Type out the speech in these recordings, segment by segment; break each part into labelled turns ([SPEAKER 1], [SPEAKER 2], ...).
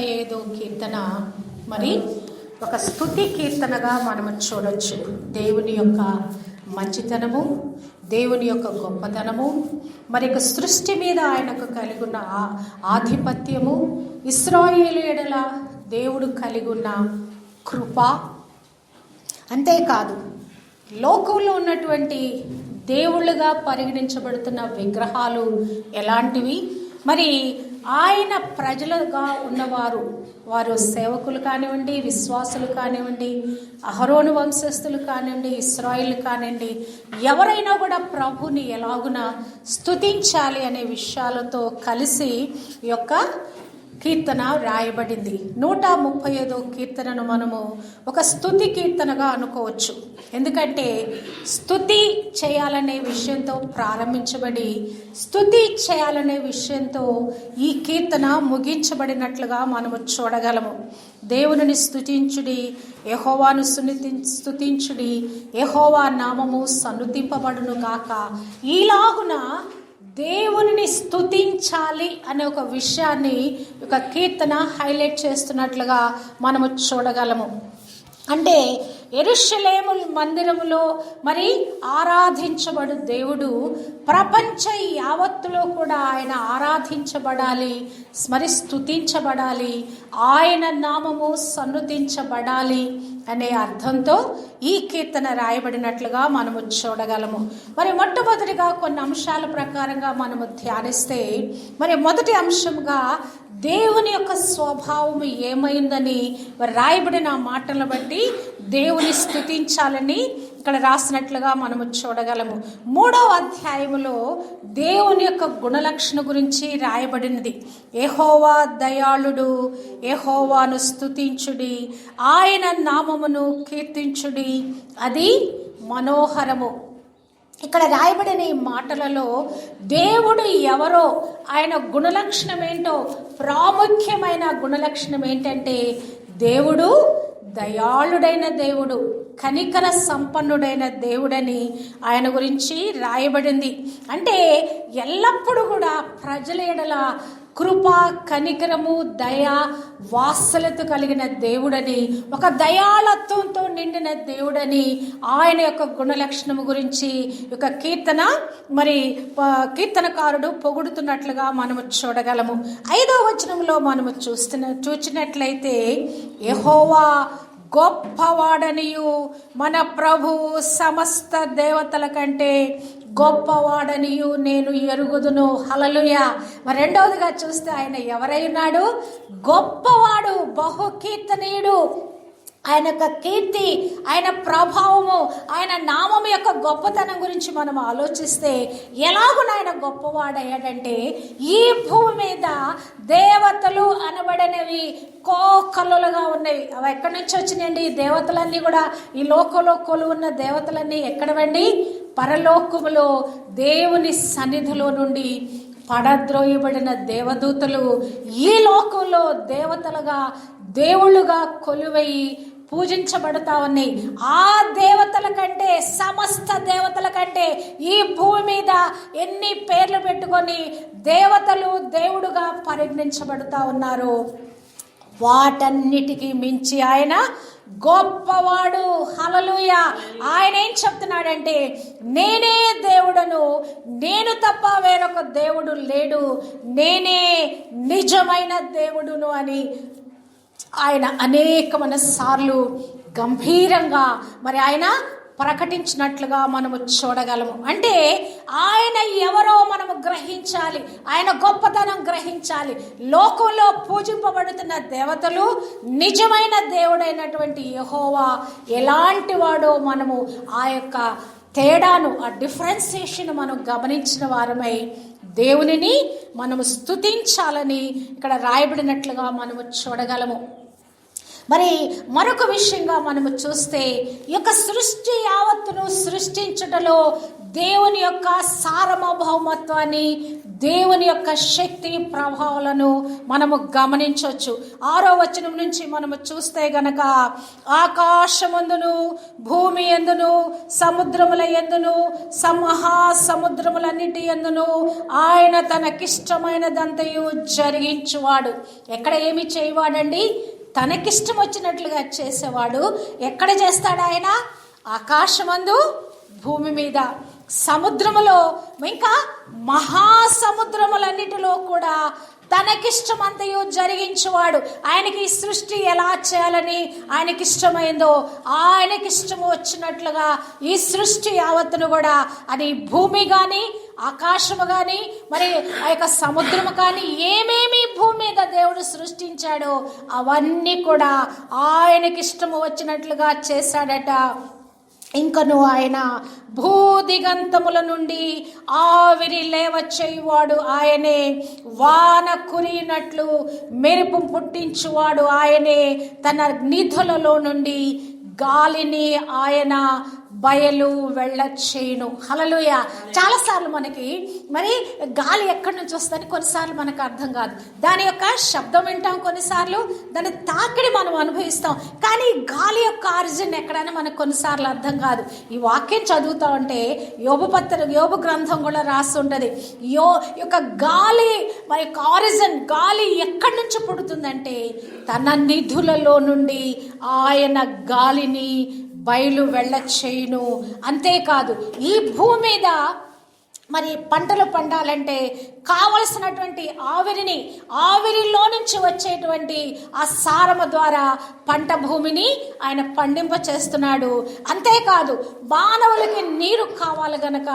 [SPEAKER 1] 135 కీర్తన మరి ఒక స్తుతి కీర్తనగా మనం చూడొచ్చు. దేవుని యొక్క మంచితనము, దేవుని యొక్క గొప్పతనము, మరి సృష్టి మీద ఆయనకు కలిగి ఉన్న ఆధిపత్యము, ఇశ్రాయేలు ఎడల దేవుడు కలిగి ఉన్న కృప, అంతేకాదు లోకంలో ఉన్నటువంటి దేవుళ్ళుగా పరిగణించబడుతున్న విగ్రహాలు ఎలాంటివి, మరి ఆయన ప్రజలుగా ఉన్నవారు, వారు సేవకులు కానివ్వండి, విశ్వాసులు కానివ్వండి, అహరోను వంశస్థులు కానివ్వండి, ఇశ్రాయేలు కానివ్వండి, ఎవరైనా కూడా ప్రభుని ఎలాగున స్తుతించాలి అనే విషయాలతో కలిసి ఈ యొక్క కీర్తన రాయబడింది. 135 కీర్తనను మనము ఒక స్తుతి కీర్తనగా అనుకోవచ్చు. ఎందుకంటే స్తుతి చేయాలనే విషయంతో ప్రారంభించబడి స్తుతి చేయాలనే విషయంతో ఈ కీర్తన ముగించబడినట్లుగా మనము చూడగలము. దేవుని స్తుతించుడి, యెహోవాను స్తుతించుడి, యెహోవా నామము సన్నుతింపబడును గాక. ఈలాగున దేవుని స్తుతించాలి అనే ఒక విషయాన్ని ఒక కీర్తన హైలైట్ చేస్తున్నట్లుగా మనము చూడగలము. అంటే యెరూషలేము మందిరములో మరి ఆరాధించబడు దేవుడు ప్రపంచ యావత్తులో కూడా ఆయన ఆరాధించబడాలి, మరి స్తుతించబడాలి, ఆయన నామము సన్నుతించబడాలి అనే అర్థంతో ఈ కీర్తన రాయబడినట్లుగా మనము చూడగలము. మరి మొట్టమొదటిగా కొన్ని అంశాల ప్రకారంగా మనము ధ్యానిస్తే, మరి మొదటి అంశంగా దేవుని యొక్క స్వభావం ఏమైందని రాయబడిన మాటలను బట్టి దేవుని స్తుతించాలని ఇక్కడ రాసినట్లుగా మనము చూడగలము. 3వ అధ్యాయములో దేవుని యొక్క గుణలక్షణ గురించి రాయబడినది. యెహోవా దయాళుడు, యెహోవాను స్తుతించుడి, ఆయన నామమును కీర్తించుడి, అది మనోహరము. ఇక్కడ రాయబడిన ఈ మాటలలో దేవుడు ఎవరో, ఆయన గుణలక్షణం ఏంటో, ప్రాముఖ్యమైన గుణలక్షణం ఏంటంటే దేవుడు దయాళుడైన దేవుడు, కనికర సంపన్నుడైన దేవుడని ఆయన గురించి రాయబడింది. అంటే ఎల్లప్పుడూ కూడా ప్రజల ఎడల కృప, కనికరము, దయ, వాత్సల్యత కలిగిన దేవుడని, ఒక దయాళత్వంతో నిండిన దేవుడని ఆయన యొక్క గుణలక్షణము గురించి ఒక కీర్తన మరి కీర్తనకారుడు పొగుడుతున్నట్లుగా మనము చూడగలము. 5వ వచనంలో మనము చూచినట్లయితే యెహోవా గొప్పవాడనియు, మన ప్రభువు సమస్త దేవతల కంటే గొప్పవాడనియు నేను ఎరుగుదును. హల్లెలూయా. మరి రెండవదిగా చూస్తే ఆయన ఎవరైనాడు? గొప్పవాడు, బహుకీర్తనీయుడు. ఆయన యొక్క కీర్తి, ఆయన ప్రభావము, ఆయన నామం యొక్క గొప్పతనం గురించి మనం ఆలోచిస్తే ఎలాగున ఆయన గొప్పవాడయ్యాడంటే, ఈ భూమి మీద దేవతలు అనబడినవి కోకలుగా ఉన్నవి. అవి ఎక్కడి నుంచి వచ్చినాయండి? ఈ దేవతలన్నీ కూడా, ఈ లోకంలో కొలువున్న దేవతలన్నీ ఎక్కడవండి? పరలోకములో దేవుని సన్నిధిలో నుండి పడద్రోయబడిన దేవదూతలు ఈ లోకంలో దేవతలుగా, దేవుళ్ళుగా కొలువై పూజించబడతా ఉన్నాయి. ఆ దేవతల కంటే, సమస్త దేవతల కంటే ఈ భూమి మీద ఎన్ని పేర్లు పెట్టుకొని దేవతలు దేవుడుగా పరిగణించబడతా ఉన్నారు, వాటన్నిటికీ మించి ఆయన గొప్పవాడు. హల్లెలూయా. ఆయన ఏం చెప్తున్నాడంటే, నేనే దేవుడను, నేను తప్ప వేరొక దేవుడు లేడు, నేనే నిజమైన దేవుడును అని ఆయన అనేకమైన సార్లు గంభీరంగా మరి ఆయన ప్రకటించినట్లుగా మనము చూడగలము. అంటే ఆయన ఎవరో మనము గ్రహించాలి, ఆయన గొప్పతనం గ్రహించాలి. లోకంలో పూజింపబడుతున్న దేవతలు, నిజమైన దేవుడైనటువంటి యెహోవా ఎలాంటి వాడో మనము ఆ యొక్క తేడాను, ఆ డిఫరెన్సియేషన్ మనం గమనించిన వారమై దేవునిని మనము స్తుతించాలని ఇక్కడ రాయబడినట్లుగా మనము చూడగలము. మరి మరొక విషయంగా మనము చూస్తే, ఈ యొక్క సృష్టి యావత్తును సృష్టించుటలో దేవుని యొక్క సార్వభౌమత్వాన్ని, దేవుని యొక్క శక్తి ప్రభావాలను మనము గమనించవచ్చు. 6వ వచనం నుంచి మనము చూస్తే గనక, ఆకాశమందును భూమి యందును సముద్రముల యందును మహాసముద్రములన్నిటి యందును ఆయన తనకిష్టమైనదంతయు జరిగించువాడు. ఎక్కడ ఏమి చేయవాడండి? తనకిష్టం వచ్చినట్లుగా చేసేవాడు. ఎక్కడ చేస్తాడు ఆయన? ఆకాశమందు, భూమి మీద, సముద్రములో, ఇంకా మహాసముద్రములన్నిటిలో కూడా తనకిష్టమంతయు జరిగించేవాడు. ఆయనకి ఈ సృష్టి ఎలా చేయాలని ఆయనకిష్టమైందో ఆయనకిష్టము వచ్చినట్లుగా ఈ సృష్టి యావత్తును కూడా, అది భూమి కానీ ఆకాశము కానీ మరి ఆ యొక్క సముద్రము కానీ ఏమేమి భూమి మీద దేవుడు సృష్టించాడో అవన్నీ కూడా ఆయనకిష్టము వచ్చినట్లుగా చేశాడట. ఇంకను ఆయన భూదిగంతముల నుండి ఆవిరి లేవ చేయువాడు ఆయనే, వాన కురినట్లు మెరుపు పుట్టించువాడు ఆయనే, తన నిధులలో నుండి గాలిని ఆయన బయలు వెళ్ళచేయును. హల్లెలూయా. చాలాసార్లు మనకి మరి గాలి ఎక్కడి నుంచి వస్తుందని కొన్నిసార్లు మనకు అర్థం కాదు. దాని యొక్క శబ్దం వింటాం, కొన్నిసార్లు దాని తాకిడి మనం అనుభవిస్తాం. కానీ గాలి యొక్క ఆరిజిన్ ఎక్కడైనా మనకు కొన్నిసార్లు అర్థం కాదు. ఈ వాక్యం చదువుతా ఉంటే యోబు గ్రంథం కూడా రాసి ఉంటుంది. యొక్క గాలి మరి యొక్క ఆరిజిన్, గాలి ఎక్కడి నుంచి పుడుతుందంటే తన నిధులలో నుండి ఆయన గాలిని బయలు వెళ్ళచేయును. అంతేకాదు, ఈ భూమి మీద మరి పంటలు పండాలంటే కావలసినటువంటి ఆవిరిలో నుంచి వచ్చేటువంటి ఆ సారము ద్వారా పంట భూమిని ఆయన పండింప చేస్తున్నాడు. అంతేకాదు, మానవులకి నీరు కావాలి గనక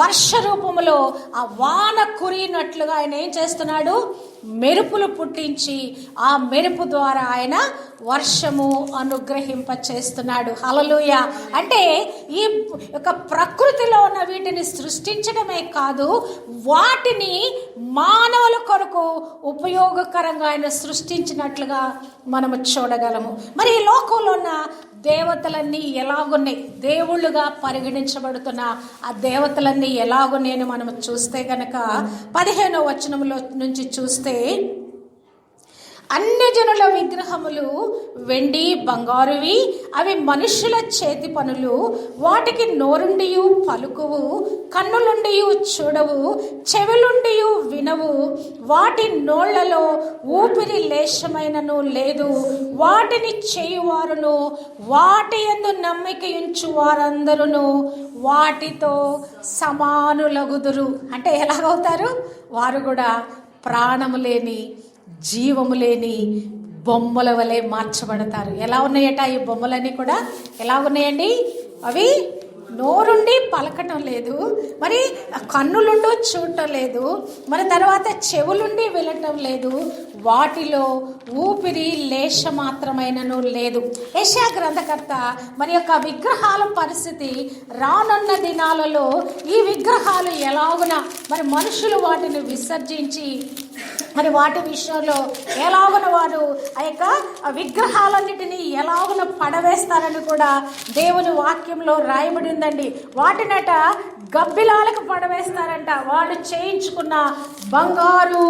[SPEAKER 1] వర్ష రూపములో ఆ వాన కురినట్లుగా ఆయన ఏం చేస్తున్నాడు? మెరుపులు పుట్టించి ఆ మెరుపు ద్వారా ఆయన వర్షము అనుగ్రహింప చేస్తున్నాడు. హల్లెలూయా. అంటే ఈ యొక్క ప్రకృతిలో ఉన్న వీటిని సృష్టించడమే కాదు, వాటిని మానవుల కొరకు ఉపయోగకరంగా ఆయన సృష్టించినట్లుగా మనము చూడగలము. మరి ఈ లోకంలో ఉన్న దేవతలన్నీ ఎలాగున్నాయి, దేవుళ్ళుగా పరిగణించబడుతున్న ఆ దేవతలన్నీ ఎలాగున్నాయని మనం చూస్తే గనక 15వ వచనంలో నుంచి చూస్తే, అన్యజనుల విగ్రహములు వెండి బంగారువి, అవి మనుషుల చేతి పనులు, వాటికి నోరుండియు పలుకువు, కన్నులుండియు చూడవు, చెవులుండియు వినవు, వాటి నోళ్లలో ఊపిరి లేశమైనను లేదు, వాటిని చేయువారును వాటి యందు నమ్మిక ఉంచు వారందరూ వాటితో సమానులగుదురు. అంటే ఎలాగవుతారు? వారు కూడా ప్రాణము లేని, జీవము లేని బొమ్మల వలె మార్చబడతారు. ఎలా ఉన్నాయట ఈ బొమ్మలన్నీ కూడా? ఎలా ఉన్నాయండి? అవి నోరుండి పలకటం లేదు, మరి కన్నులుండి చూడటం లేదు, మరి తర్వాత చెవులుండి వినటం లేదు, వాటిలో ఊపిరి లేశ మాత్రమైనను లేదు. యెషయా గ్రంథకర్త మరి యొక్క విగ్రహాల పరిస్థితి రానున్న దినాలలో ఈ విగ్రహాలు ఎలాగున మరి మనుషులు వాటిని విసర్జించి మరి వాటి విషయంలో ఎలాగున వారు ఆ యొక్క విగ్రహాలన్నిటినీ ఎలాగున పడవేస్తారని కూడా దేవుని వాక్యంలో రాయబడి ఉందండి. వాటినట గబ్బిలాలకు పడవేస్తారంట. వాళ్ళు చేయించుకున్న బంగారు,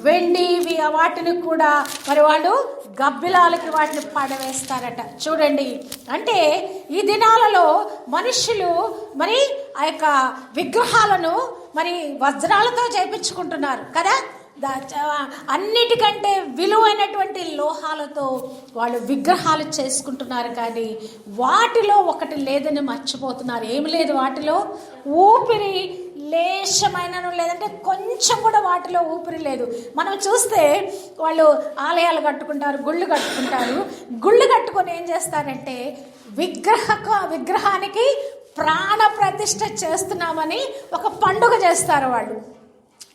[SPEAKER 1] వెండి వాటిని కూడా మరి వాళ్ళు గబ్బిలాలకి వాటిని పడవేస్తారట. చూడండి, అంటే ఈ దినాలలో మనుషులు మరి ఆ యొక్క విగ్రహాలను మరి వజ్రాలతో చేయించుకుంటున్నారు కదా. అన్నిటికంటే విలువైనటువంటి లోహాలతో వాళ్ళు విగ్రహాలు చేసుకుంటున్నారు. కానీ వాటిలో ఒకటి లేదని మర్చిపోతున్నారు. ఏమి లేదు వాటిలో? ఊపిరి లేశమైనను లేదంటే కొంచెం కూడా వాటిలో ఊపిరి లేదు. మనం చూస్తే వాళ్ళు ఆలయాలు కట్టుకుంటారు, గుళ్ళు కట్టుకుంటారు. గుళ్ళు కట్టుకొని ఏం చేస్తారంటే విగ్రహానికి ప్రాణ ప్రతిష్ఠ చేస్తున్నామని ఒక పండుగ చేస్తారు వాళ్ళు.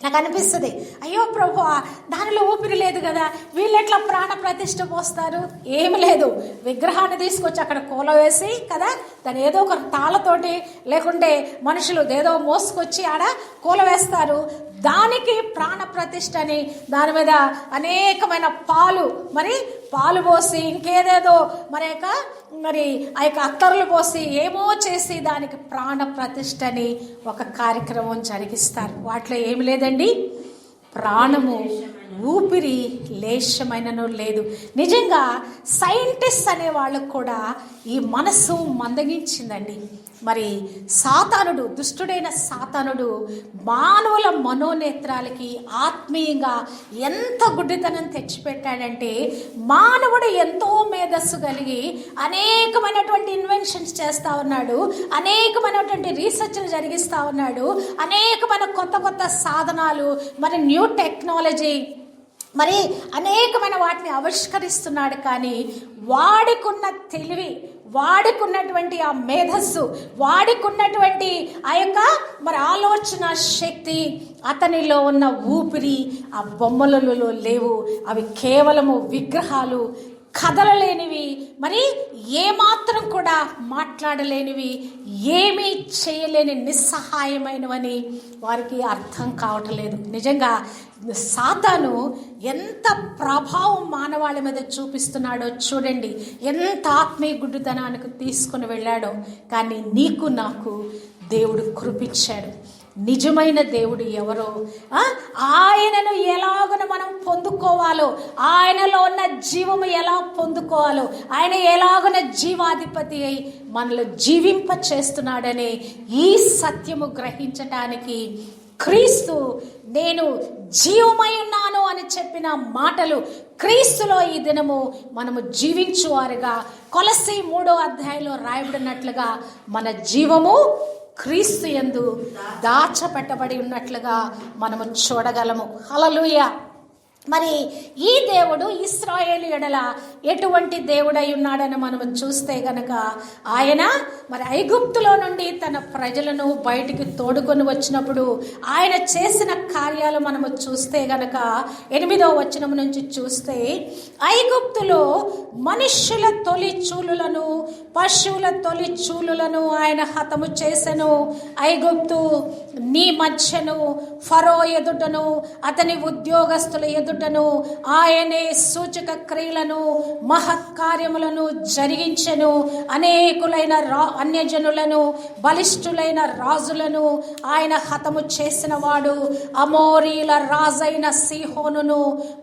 [SPEAKER 1] నాకు అనిపిస్తుంది, అయ్యో ప్రభువా, దానిలో ఊపిరి లేదు కదా, వీళ్ళు ఎట్లా ప్రాణ ప్రతిష్ఠ పోస్తారు? ఏమి లేదు, విగ్రహాన్ని తీసుకొచ్చి అక్కడ కూలవేసి కదా, దాని ఏదో ఒక తాళతోటి లేకుంటే మనుషులు ఏదో మోసుకొచ్చి ఆడ కూలవేస్తారు. దానికి ప్రాణ ప్రతిష్ఠ అని దాని మీద అనేకమైన పాలు పోసి ఇంకేదేదో మరి ఆ యొక్క అత్తరులు పోసి ఏమో చేసి దానికి ప్రాణ ప్రతిష్ఠని ఒక కార్యక్రమం జరిగిస్తారు. వాటిలో ఏమి లేదండి, ప్రాణము ఊపిరి లేశమైనను లేదు. నిజంగా సైంటిస్ట్ అనే వాళ్ళకు కూడా ఈ మనస్సు మందగించిందండి. మరి సాతానుడు, దుష్టుడైన సాతానుడు మానవుల మనోనేత్రాలకి ఆత్మీయంగా ఎంత గుడ్డితనం తెచ్చిపెట్టాడంటే, మానవుడు ఎంతో మేధస్సు కలిగి అనేకమైనటువంటి ఇన్వెన్షన్స్ చేస్తూ ఉన్నాడు, అనేకమైనటువంటి రీసెర్చ్లు జరిగిస్తూ ఉన్నాడు, అనేకమైన కొత్త కొత్త సాధనాలు, మరి న్యూ టెక్నాలజీ, మరి అనేకమైన వాటిని ఆవిష్కరిస్తున్నాడు. కానీ వాడికున్న తెలివి, వాడికున్నటువంటి ఆ మేధస్సు, వాడికున్నటువంటి ఆ యొక్క మరి ఆలోచన శక్తి, అతనిలో ఉన్న ఊపిరి ఆ బొమ్మలలో లేవు. అవి కేవలము విగ్రహాలు, కదలలేనివి, మరి ఏమాత్రం కూడా మాట్లాడలేనివి, ఏమీ చేయలేని నిస్సహాయమైనవని వారికి అర్థం కావట్లేదు. నిజంగా సాతాను ఎంత ప్రభావం మానవాళి మీద చూపిస్తున్నాడో చూడండి, ఎంత ఆత్మీయ గుడ్డితనానికి తీసుకుని వెళ్ళాడో. కానీ నీకు నాకు దేవుడు కృపించాడు. నిజమైన దేవుడు ఎవరో, ఆయనను ఎలాగన మనం పొందుకోవాలో, ఆయనలో ఉన్న జీవము ఎలా పొందుకోవాలో, ఆయన ఎలాగన జీవాధిపతి అయి మనలో జీవింప చేస్తున్నాడనే ఈ సత్యము గ్రహించటానికి క్రీస్తు, నేను జీవమై ఉన్నాను అని చెప్పిన మాటలు క్రీస్తులో ఈ దినము మనము జీవించువారుగా, కొలస్సీ 3వ అధ్యాయంలో రాయబడినట్లుగా మన జీవము క్రీస్తు యందు దాచపెట్టబడి ఉన్నట్లుగా మనము చూడగలము. హల్లెలూయా. మరి ఈ దేవుడు ఇశ్రాయేలు ఎడల ఎటువంటి దేవుడై ఉన్నాడని మనము చూస్తే గనక, ఆయన మరి ఐగుప్తులో నుండి తన ప్రజలను బయటికి తోడుకొని వచ్చినప్పుడు ఆయన చేసిన కార్యాలు మనము చూస్తే గనక 8వ వచనం నుంచి చూస్తే, ఐగుప్తులో మనుష్యుల తొలి చూలులను, పశువుల తొలి చూలులను ఆయన హతము చేసెను. ఐగుప్తు నీ మధ్యను, ఫరో ఎదుటను, అతని ఉద్యోగస్తుల ఎదుటను ఆయనే సూచక క్రియలను, మహత్కార్యములను జరిగించెను. అనేకులైన అన్యజనులను, బలిష్ఠులైన రాజులను ఆయన హతము చేసిన వాడు. అమోరీల రాజైన సీహోనును,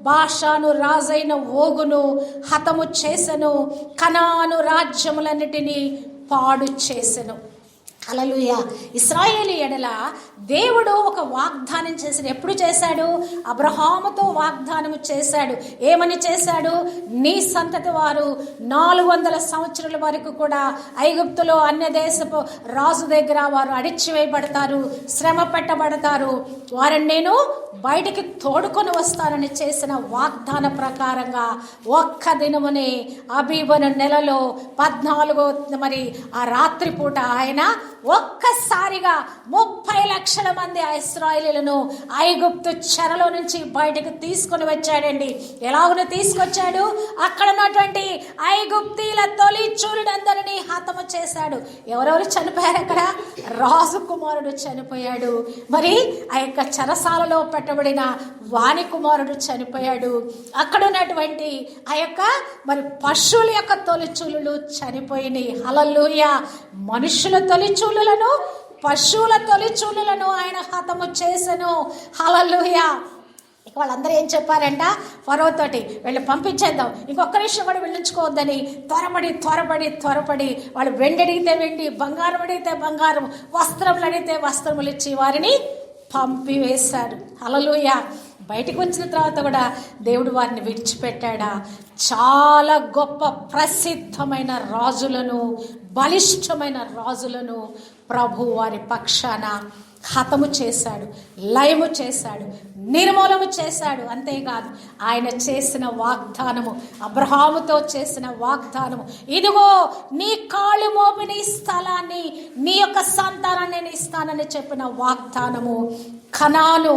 [SPEAKER 1] బాషాను రాజైన ఓగును హతము చేసెను. కనాను రాజ్యములన్నిటినీ పాడు చేసెను. హల్లెలూయా. ఇశ్రాయేలు ఎడల దేవుడు ఒక వాగ్దానం చేశాడు. ఎప్పుడు చేశాడు? అబ్రహాముతో వాగ్దానం చేశాడు. ఏమని చేశాడు? నీ సంతతి వారు 400 సంవత్సరాల వరకు కూడా ఐగుప్తులో అన్య దేశపు రాజు దగ్గర వారు అడిచివేయబడతారు, శ్రమ పెట్టబడతారు, వారిని నేను బయటికి తోడుకొని వస్తానని చేసిన వాగ్దాన ప్రకారంగా ఒక్క దినమునే అబీబను నెలలో 14వ మరి ఆ రాత్రిపూట ఆయన ఒక్కసారిగా 30 లక్షల మంది ఇశ్రాయేలీయులను ఐగుప్తు చెరలో నుంచి బయటకు తీసుకొని వచ్చాడండి. ఎలాగో తీసుకొచ్చాడు? అక్కడ ఉన్నటువంటి ఐగుప్తీల తొలి చూలుడందరినీ హతము చేశాడు. ఎవరెవరు చనిపోయారు? అక్కడ రాజు కుమారుడు చనిపోయాడు. మరి ఆ యొక్క చెరసాలలో పెట్టబడిన వాణి కుమారుడు చనిపోయాడు. అక్కడ ఉన్నటువంటి ఆ యొక్క మరి పశువుల యొక్క తొలిచూలులు చనిపోయినాయి. హల్లెలూయా. మనుషుల తొలిచూలులను, పశువుల తొలిచూలులను ఆయన హతము చేసెను. హల్లెలూయా. ఇక వాళ్ళందరూ ఏం చెప్పారంట? ఫరో తోటి వీళ్ళు పంపించేద్దాం, ఇంకొక నిమిషం కూడా వెళ్ళించుకోవద్దని త్వరపడి వాళ్ళు వెండి అడిగితే వెండి, బంగారం అడిగితే బంగారం, వస్త్రములు అడిగితే వస్త్రములు ఇచ్చి వారిని పంపివేశాడు. హల్లెలూయా. బయటకు వచ్చిన తర్వాత కూడా దేవుడు వారిని విడిచిపెట్టాడా? చాలా గొప్ప ప్రసిద్ధమైన రాజులను, బలిష్టమైన రాజులను ప్రభు వారి పక్షాన హతము చేశాడు, లయము చేశాడు, నిర్మూలము చేశాడు. అంతేకాదు ఆయన చేసిన వాగ్దానము, అబ్రహాముతో చేసిన వాగ్దానము, ఇదిగో నీ కాళ్ళు మోపిన ఈ స్థలాన్ని నీ యొక్క సంతానాన్ని నేను ఇస్తానని చెప్పిన వాగ్దానము, కనాను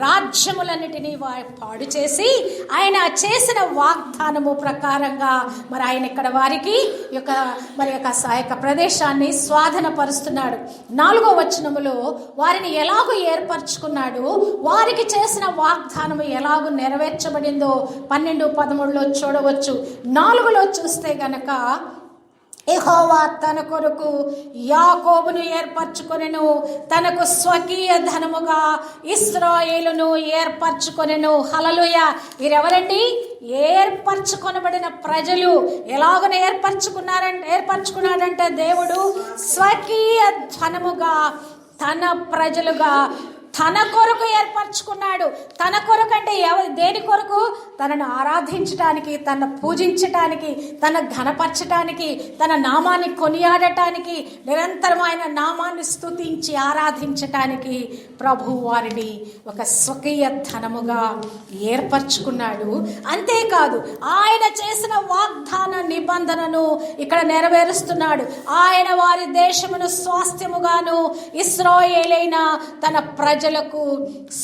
[SPEAKER 1] రాజ్యములన్నిటినీ పాడు చేసి ఆయన చేసిన వాగ్దానము ప్రకారంగా మరి ఆయన ఇక్కడ వారికి యొక్క ప్రదేశాన్ని స్వాధీనపరుస్తున్నాడు. 4వ వచనములో వారిని ఎలాగో ఏర్పరచుకున్నాడు, వారికి చేసిన వాగ్దానము ఎలాగో నెరవేర్చబడిందో 12, 13లో చూడవచ్చు. 4లో చూస్తే గనక యెహోవా తన కొరకు యాకోబును ఏర్పరచుకొనెను, తనకు స్వకీయ ధనముగా ఇశ్రాయేలును ఏర్పరచుకొనెను. హల్లెలూయా. వీరెవరండి? ఏర్పరచుకొనబడిన ప్రజలు. ఎలాగన ఏర్పరచుకున్నాడంటే దేవుడు స్వకీయ ధనముగా తన ప్రజలుగా తన కొరకు ఏర్పరచుకున్నాడు. తన కొరకు అంటే దేని కొరకు? తనను ఆరాధించటానికి, తన పూజించటానికి, తన ఘనపరచటానికి, తన నామాన్ని కొనియాడటానికి, నిరంతరం ఆయన నామాన్ని స్తుతించి ఆరాధించటానికి ప్రభు వారిని ఒక స్వకీయ ధనముగా ఏర్పరచుకున్నాడు. అంతేకాదు ఆయన చేసిన వాగ్దాన నిబంధనను ఇక్కడ నెరవేరుస్తున్నాడు. ఆయన వారి దేశమును స్వాస్థ్యముగాను ఇశ్రాయేలైన తన ప్రజలకు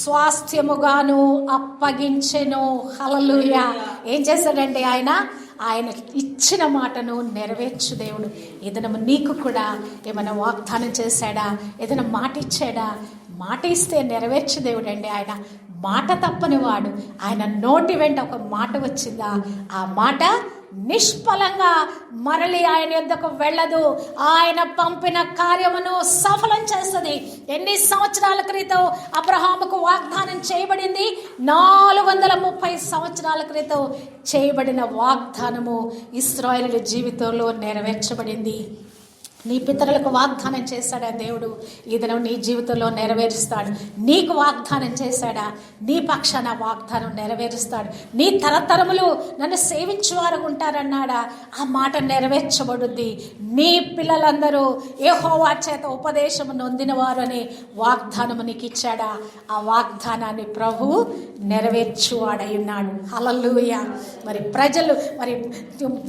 [SPEAKER 1] స్వాస్థ్యముగాను అప్పగించెను. హల్లెలూయా. ఏం చేశాడండి ఆయన ఇచ్చిన మాటను నెరవేర్చు దేవుడు. ఏదైనా నీకు కూడా ఏమైనా వాగ్దానం చేశాడా? ఏదైనా మాట ఇచ్చాడా? మాట ఇస్తే నెరవేర్చు దేవుడు అండి. ఆయన మాట తప్పని వాడు. ఆయన నోటి వెంట ఒక మాట వచ్చిందా, ఆ మాట నిష్ఫలంగా మరలి ఆయన యొద్దకు వెళ్ళదు. ఆయన పంపిన కార్యమును సఫలం చేస్తుంది. ఎన్ని సంవత్సరాల క్రితం అబ్రహాముకు వాగ్దానం చేయబడింది? 430 సంవత్సరాల క్రితం చేయబడిన వాగ్దానము ఇశ్రాయేలు జీవితంలో నెరవేర్చబడింది. నీ పితరులకు వాగ్దానం చేశాడా దేవుడు? ఈ దినం నీ జీవితంలో నెరవేరుస్తాడు. నీకు వాగ్దానం చేశాడా? నీ పక్షాన వాగ్దానం నెరవేరుస్తాడు. నీ తరతరములు నన్ను సేవించువారు ఉంటారన్నాడా? ఆ మాట నెరవేర్చబడుద్ది. నీ పిల్లలందరూ యెహోవా చేత ఉపదేశము నొందినవారు అనే వాగ్దానము నీకు ఇచ్చాడా? ఆ వాగ్దానాన్ని ప్రభువు నెరవేర్చువాడై ఉన్నాడు. హల్లెలూయా. మరి ప్రజలు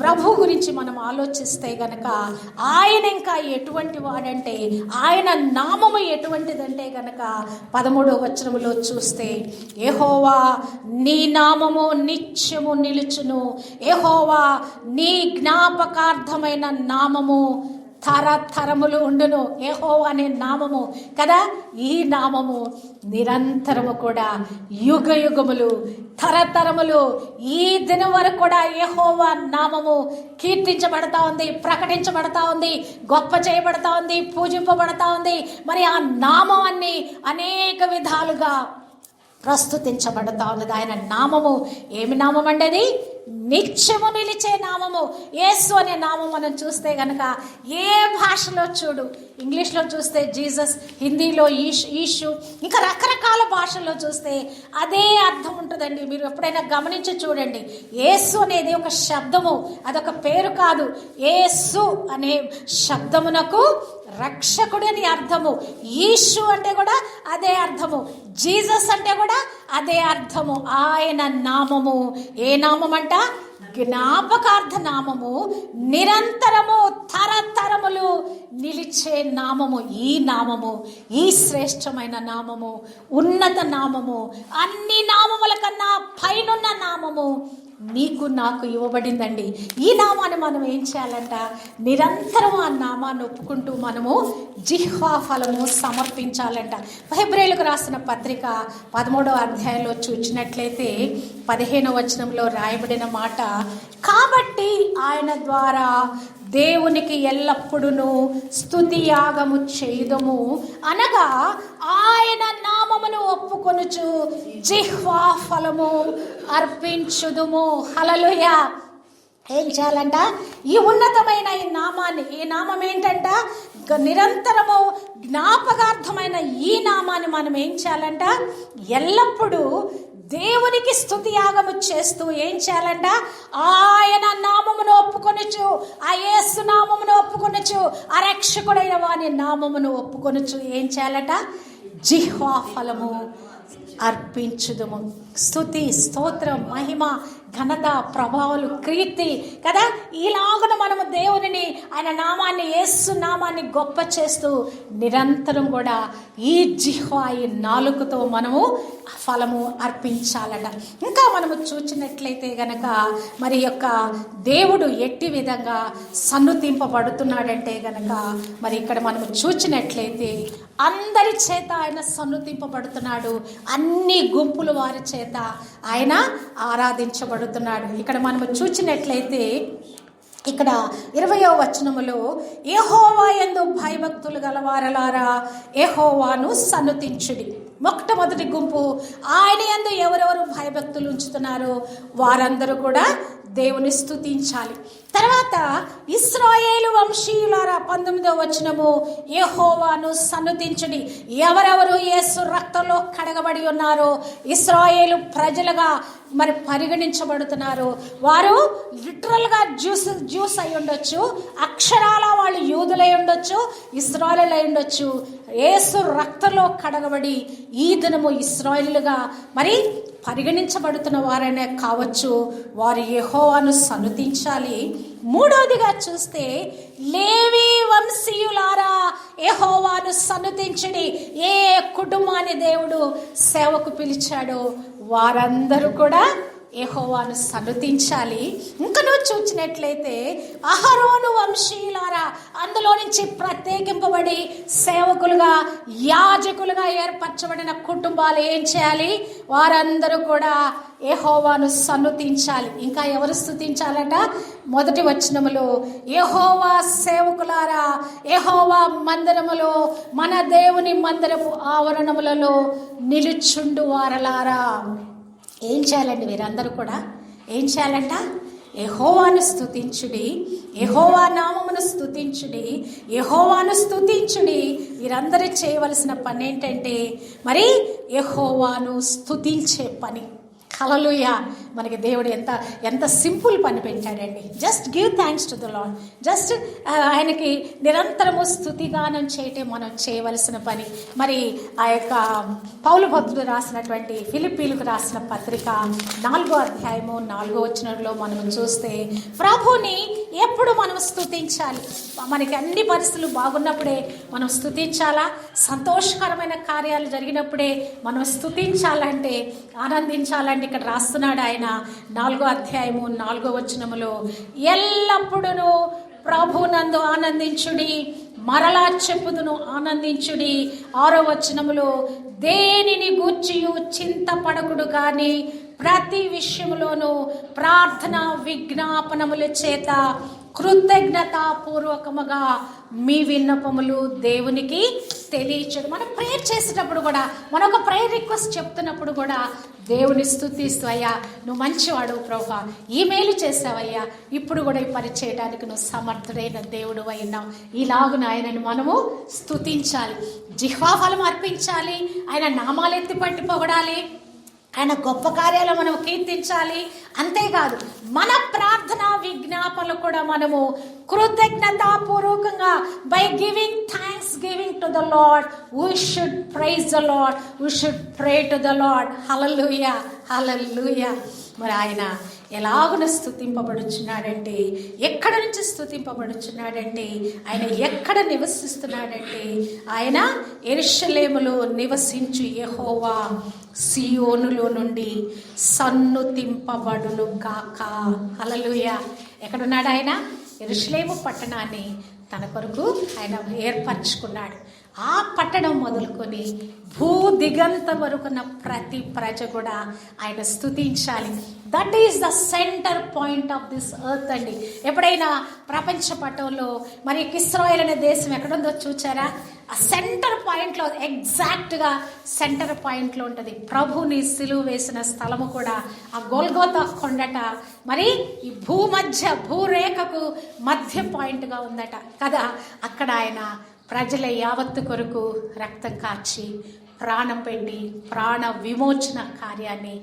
[SPEAKER 1] ప్రభు గురించి మనం ఆలోచిస్తే గనక ఆయన ఇంకా ఎటువంటి వాడంటే, ఆయన నామము ఎటువంటిదంటే గనక 13వ వచనములో చూస్తే, యెహోవా నీ నామము నిత్యము నిలుచును, యెహోవా నీ జ్ఞాపకార్థమైన నామము తరతరములు ఉండును. యెహోవా అనే నామము కదా, ఈ నామము నిరంతరము కూడా యుగ యుగములు తరతరములు ఈ దినం వరకు కూడా యెహోవా నామము కీర్తించబడతా ఉంది, ప్రకటించబడతా ఉంది, గొప్ప చేయబడతా ఉంది, పూజింపబడతా ఉంది. మరి ఆ నామాన్ని అనేక విధాలుగా ప్రస్తుతించబడతా ఉన్నది. ఆయన నామము ఏమి నామం అండి? అది నిత్యము నిలిచే నామము. యేసు అనే నామం మనం చూస్తే గనక ఏ భాషలో చూడు, ఇంగ్లీష్లో చూస్తే జీసస్, హిందీలో ఈషు, ఇంకా రకరకాల భాషల్లో చూస్తే అదే అర్థం ఉంటుందండి. మీరు ఎప్పుడైనా గమనించి చూడండి. యేసు అనేది ఒక శబ్దము, అదొక పేరు కాదు. యేసు అనే శబ్దమునకు రక్షకుడు అని అర్థము. ఈషు అంటే కూడా అదే అర్థము. జీసస్ అంటే కూడా అదే అర్థము. ఆయన నామము ఏ నామం అంట? జ్ఞాపకార్థ నామము, నిరంతరము తరతరములు నిలిచే నామము. ఈ నామము, ఈ శ్రేష్టమైన నామము, ఉన్నత నామము, అన్ని నామముల కన్నా పైనున్న నామము నీకు నాకు ఇవ్వబడిందండి. ఈ నామాన్ని మనం ఏం చేయాలంట? నిరంతరం ఆ నామాన్ని ఒప్పుకుంటూ మనము జిహ్వా ఫలము సమర్పించాలంట. హెబ్రేయులకు రాసిన పత్రిక 13వ అధ్యాయంలో చూచినట్లయితే 15వ వచనంలో రాయబడిన మాట, కాబట్టి ఆయన ద్వారా దేవునికి ఎల్లప్పుడూ స్తుతి యాగము చేయుదము, అనగా ఆయన నామమును ఒప్పుకొనుచు జిహ్వా ఫలము అర్పించుదుము. హల్లెలూయా. ఏం చేయాలంట? ఈ ఉన్నతమైన ఈ నామం ఏంటంట? నిరంతరము జ్ఞాపకార్థమైన ఈ నామాన్ని మనం ఏం చేయాలంట? ఎల్లప్పుడూ దేవునికి స్తుతి యాగము చేస్తూ ఏం చేయాలంట? ఆయన నామమును ఒప్పుకొనుచు, ఆ యేసు నామమును ఒప్పుకొనుచు, ఆ రక్షకుడైన వాని నామమును ఒప్పుకొనుచు ఏం చేయాలట? జిహ్వా ఫలము అర్పించుదుము. స్తుతి, స్తోత్రం, మహిమ, ఘనత, ప్రభావాలు, కీర్తి కదా, ఇలాగున మనము దేవునిని, ఆయన నామాన్ని, యేసు నామాన్ని గొప్ప చేస్తూ నిరంతరం కూడా ఈ జిహ్వా, ఈ నాలుకతో మనము ఫలము అర్పించాలట. ఇంకా మనము చూచినట్లయితే గనక మరి యొక్క దేవుడు ఎట్టి విధంగా సన్నుతింపబడుతున్నాడంటే గనక మరి ఇక్కడ మనము చూచినట్లయితే అందరి చేత ఆయన సన్నుతింపబడుతున్నాడు. అన్ని గుంపుల వారి చేత ఆయన ఆరాధించబడుతున్నాడు. ఇక్కడ మనము చూచినట్లయితే ఇక్కడ 20వ వచనములో యెహోవా యందు భయభక్తులు గలవారలారా యెహోవాను సన్నుతించుడి. మొట్టమొదటి గుంపు ఆయన యందు ఎవరెవరు భయభక్తులు ఉంచుతున్నారో వారందరూ కూడా దేవుని స్తుతించాలి. తర్వాత ఇశ్రాయేలు వంశీయులారా 19వ వచనము యెహోవాను సన్నుతించుడి. ఎవరెవరు యేసు రక్తంలో కడగబడి ఉన్నారో ఇశ్రాయేలు ప్రజలుగా మరి పరిగణించబడుతున్నారు, వారు లిటరల్గా జ్యూస్ అయి ఉండొచ్చు, అక్షరాల వాళ్ళు యూదులై ఉండొచ్చు, ఇశ్రాయేలు అయి ఉండొచ్చు. యేసు రక్తంలో కడగబడి ఈ దినము ఇశ్రాయేలుగా మరి పరిగణించబడుతున్న వారైనా కావచ్చు, వారు యెహోవాను సన్నుతించాలి. మూడవదిగా చూస్తే లేవి వంశీయులారా యెహోవాను సన్నుతించుడి. ఏ కుటుంబాన్ని దేవుడు సేవకు పిలిచాడో వారందరూ కూడా యెహోవాను సన్నుతించాలి. ఇంకా నువ్వు చూసినట్లయితే అహరోను వంశీయులారా, అందులో నుంచి ప్రత్యేకింపబడి సేవకులుగా యాజకులుగా ఏర్పరచబడిన కుటుంబాలు ఏం చేయాలి? వారందరూ కూడా యెహోవాను సన్నుతించాలి. ఇంకా ఎవరు స్తుతించాలట? మొదటి వచనములో యెహోవా సేవకులారా యెహోవా మందిరములో మన దేవుని మందిరపు ఆవరణములలో నిలుచుండు వారలారా. ఏం చేయాలండి? వీరందరూ కూడా ఏం చేయాలంట? యెహోవాను స్తుతించుడి, యెహోవా నామమును స్తుతించుడి, యెహోవాను స్తుతించుడి. వీరందరూ చేయవలసిన పని ఏంటంటే మరి యెహోవాను స్తుతించే పని. హల్లెలూయా. మనకి దేవుడు ఎంత సింపుల్ పని పెట్టాడండి. Just give thanks to the lord. Just ఆయనకి నిరంతరము స్తుతిగానం చేయటం మనం చేయవలసిన పని. మరి ఆ యొక్క పౌలు భక్తుడు రాసినటువంటి ఫిలిప్పీలకు రాసిన పత్రిక 4వ అధ్యాయము 4వ వచనంలో మనం చూస్తే ప్రభుని ఎప్పుడు మనం స్తుతించాలి. మనకి అన్ని పరిస్థితులు బాగున్నప్పుడే మనం స్తుతించాలా? సంతోషకరమైన కార్యాలు జరిగినప్పుడే మనం స్తుతించాలంటే, ఆనందించాలంటే ఇక్కడ రాస్తున్నాడు ఆయన 4వ అధ్యాయము 4వ వచనములో ఎల్లప్పుడూ ప్రభునందు ఆనందించుడి, మరలా చెప్పుదును ఆనందించుడి. 6వ వచనములో దేనిని గూర్చియు చింతపడకుడు గాని ప్రతి విషయములోనూ ప్రార్థన విజ్ఞాపనముల చేత కృతజ్ఞతాపూర్వకముగా మీ విన్నపములు దేవునికి తెలియచడు. మనం ప్రేయర్ చేసేటప్పుడు కూడా, మనం ఒక ప్రేయర్ రిక్వెస్ట్ చెప్తున్నప్పుడు కూడా దేవుని స్తుతిస్తూ, అయ్యా నువ్వు మంచివాడు ప్రభువా, ఈ మేలు చేసావయ్యా, ఇప్పుడు కూడా ఈ పని చేయడానికి నువ్వు సమర్థుడైన దేవుడు అయినావు, ఇలాగున ఆయనను మనము స్తుతించాలి, జిహ్వాఫలం అర్పించాలి, ఆయన నామాలు ఎత్తి పట్టి పొగడాలి, ఆయన గొప్ప కార్యాలు మనం కీర్తించాలి. అంతేకాదు మన ప్రార్థన విజ్ఞాపనలు కూడా మనము కృతజ్ఞతాపూర్వకంగా by giving thanks giving to the lord we should praise the lord, we should pray to the lord. Hallelujah, hallelujah. మరి ఆయన ఎలాగున స్తుతింపబడుచున్నాడంటే, ఎక్కడ నుంచి స్తుతింపబడుచున్నాడంటే, ఆయన ఎక్కడ నివసిస్తున్నాడంటే, ఆయన యెరూషలేములో నివసించు యెహోవా సియోనులో నుండి సన్నుతింపబడును గాక. హల్లెలూయా. ఎక్కడున్నాడు ఆయన? యెరూషలేము పట్టణాన్ని తన కొరకు ఆయన ఏర్పరచుకున్నాడు. ఆ పట్టణం మొదలుకొని భూ దిగంత వరకున్న ప్రతి ప్రజ కూడా ఆయన స్తుతించాలి. That is the centre point of this earth అండి. ఎప్పుడైనా ప్రపంచ పటంలో మరి ఇశ్రాయేల్ అనే దేశం ఎక్కడుందో చూచారా? ఆ సెంటర్ పాయింట్లో, ఎగ్జాక్ట్గా సెంటర్ పాయింట్లో ఉంటుంది. ప్రభుని సిలువ వేసిన స్థలము కూడా ఆ గొల్గోతా కొండట మరి ఈ భూరేఖకు మధ్య పాయింట్గా ఉందట కదా. అక్కడ ఆయన ప్రజల యావత్తు కొరకు రక్తం కార్చి ప్రాణం పెట్టి ప్రాణ విమోచన కార్యాన్ని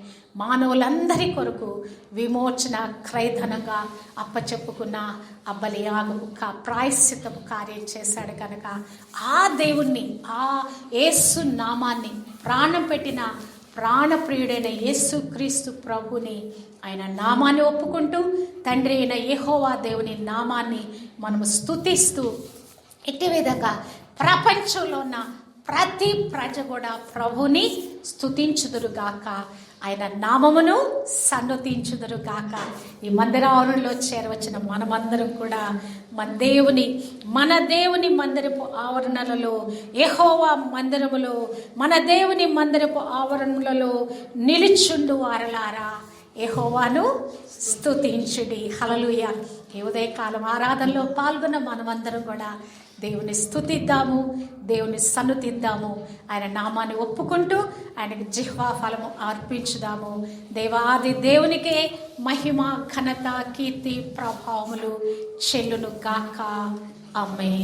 [SPEAKER 1] మానవులందరి కొరకు విమోచన క్రయధనంగా అప్పచెప్పుకున్న ఆ బలియాగము ప్రాయశ్చిత్తము కార్యం చేశాడు కనుక ఆ దేవుణ్ణి, ఆ యేసు నామాన్ని, ప్రాణం పెట్టిన ప్రాణప్రియుడైన యేసు క్రీస్తు ప్రభుని, ఆయన నామాన్ని ఒప్పుకుంటూ తండ్రి అయిన యెహోవా దేవుని నామాన్ని మనము స్తుతిస్తూ ఇట్టి విధంగా ప్రపంచంలో ఉన్న ప్రతి ప్రజ కూడా ప్రభుని స్తుతించుదురుగాక, ఆయన నామమును సన్నుతించుదురుగాక. ఈ మందిరావరణలో చేరవచ్చిన మనమందరం కూడా మన దేవుని మందిరపు ఆవరణలలో, యెహోవా మందిరములో, మన దేవుని మందిరపు ఆవరణలలో నిలుచుండు వారలారా యెహోవాను స్తుతించుడి. హల్లెలూయా. ఈ ఉదయకాలం ఆరాధనలో పాల్గొన్న మనమందరం కూడా దేవుని స్తుతిద్దాము, దేవుని సన్నుతిద్దాము, ఆయన నామాన్ని ఒప్పుకుంటూ ఆయనకి జిహ్వా ఫలము అర్పించుదాము. దేవాది దేవునికే మహిమ, ఘనత, కీర్తి, ప్రభావములు చెల్లును గాక. ఆమేన్.